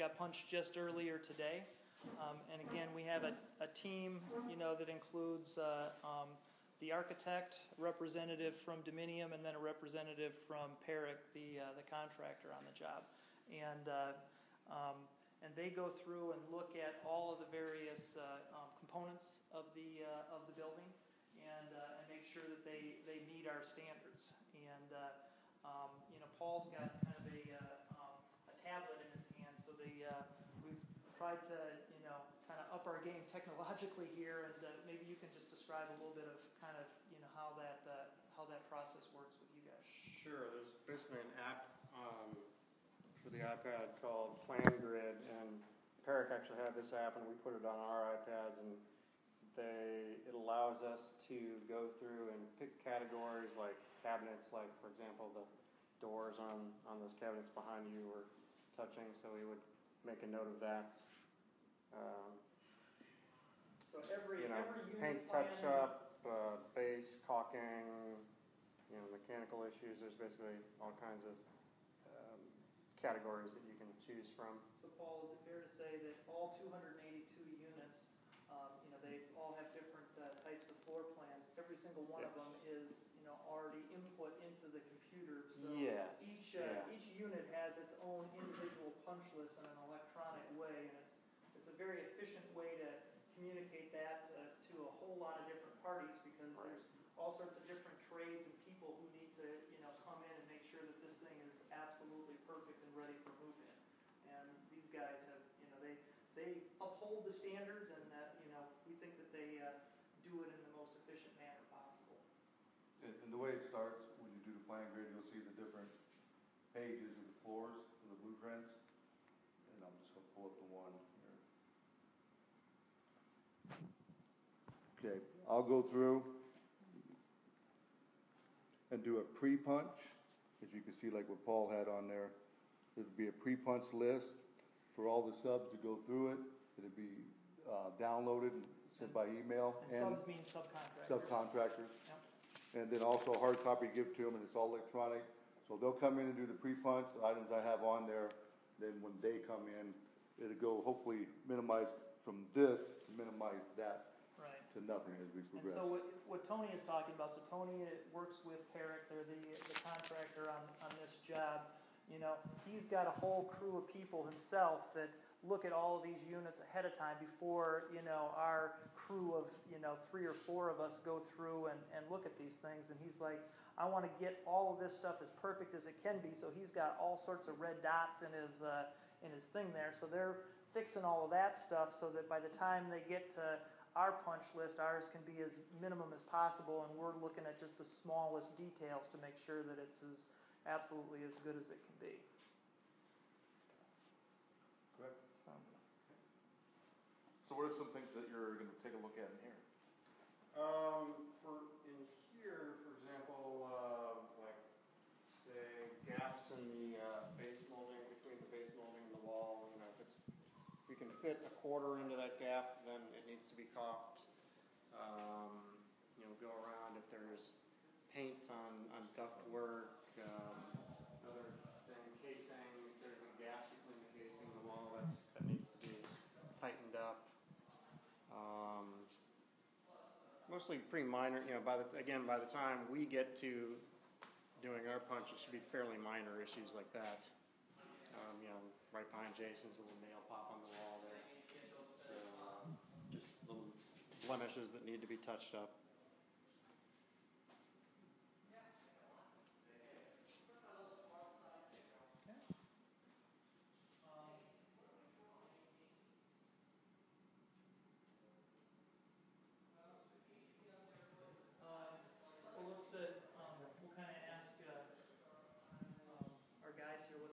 got punched just earlier today. And again, we have a team, that includes the architect, a representative from Dominium, and then a representative from Perrick, the contractor on the job. And they go through and look at all of the various components of the building and make sure that they meet our standards. And Paul's got kind of a tablet in his hand, so we've tried to kind of up our game technologically here, and maybe you can just describe a little bit of kind of how that process works with you guys. Sure. There's basically an app for the iPad called PlanGrid, and Perrick actually had this app, and we put it on our iPads, and it allows us to go through and pick categories like cabinets, like for example the doors on those cabinets behind you were touching, so we would make a note of that. So every unit paint touch-up, base, caulking, mechanical issues. There's basically all kinds of categories that you can choose from. So Paul, is it fair to say that all 282 units, they all have different types of floor plans? Every single one of them is, already input into the computer. So yes. Each unit has its own individual punch list in an electronic way, and it's a very efficient way to communicate that to a whole lot of different parties, because there's all sorts of different trades and people who need to come in and make sure that this thing is absolutely perfect and ready for move-in. And these guys have they uphold the standards, and we think that they do it in the most efficient manner possible. And the way it starts, when you do the plan grid, you'll see the different pages of the floors of the blueprints. And I'm just going to pull up the one here. Okay, I'll go through and do a pre-punch. As you can see, like what Paul had on there, there would be a pre-punch list for all the subs to go through it. It would be downloaded and sent by email. And subs mean subcontractors. Subcontractors. Yep. And then also a hard copy to give to them, and it's all electronic. So they'll come in and do the pre-punch, the items I have on there. Then when they come in, it'll go hopefully minimize from this to minimize that to nothing as we progress. And so what Tony is talking about, so Tony works with Perrick, they're the contractor on this job. He's got a whole crew of people himself that look at all of these units ahead of time before, our crew of, 3 or 4 of us go through and look at these things. And he's like, I want to get all of this stuff as perfect as it can be. So he's got all sorts of red dots in his thing there. So they're fixing all of that stuff so that by the time they get to our punch list, ours can be as minimum as possible, and we're looking at just the smallest details to make sure that it's absolutely as good as it can be. Correct. So what are some things that you're going to take a look at in here? In here, for example, like say gaps in the base molding, between the base molding and the wall. If we can fit a quarter into that gap, then it needs to be caulked. Go around if there's paint on duct work, another thing, casing, if there's a gap between the casing and the wall, that needs to be tightened up. Mostly pretty minor, by the time we get to doing our punch, it should be fairly minor issues like that. Right behind Jason's a little nail pop on the wall there. So, just little blemishes that need to be touched up.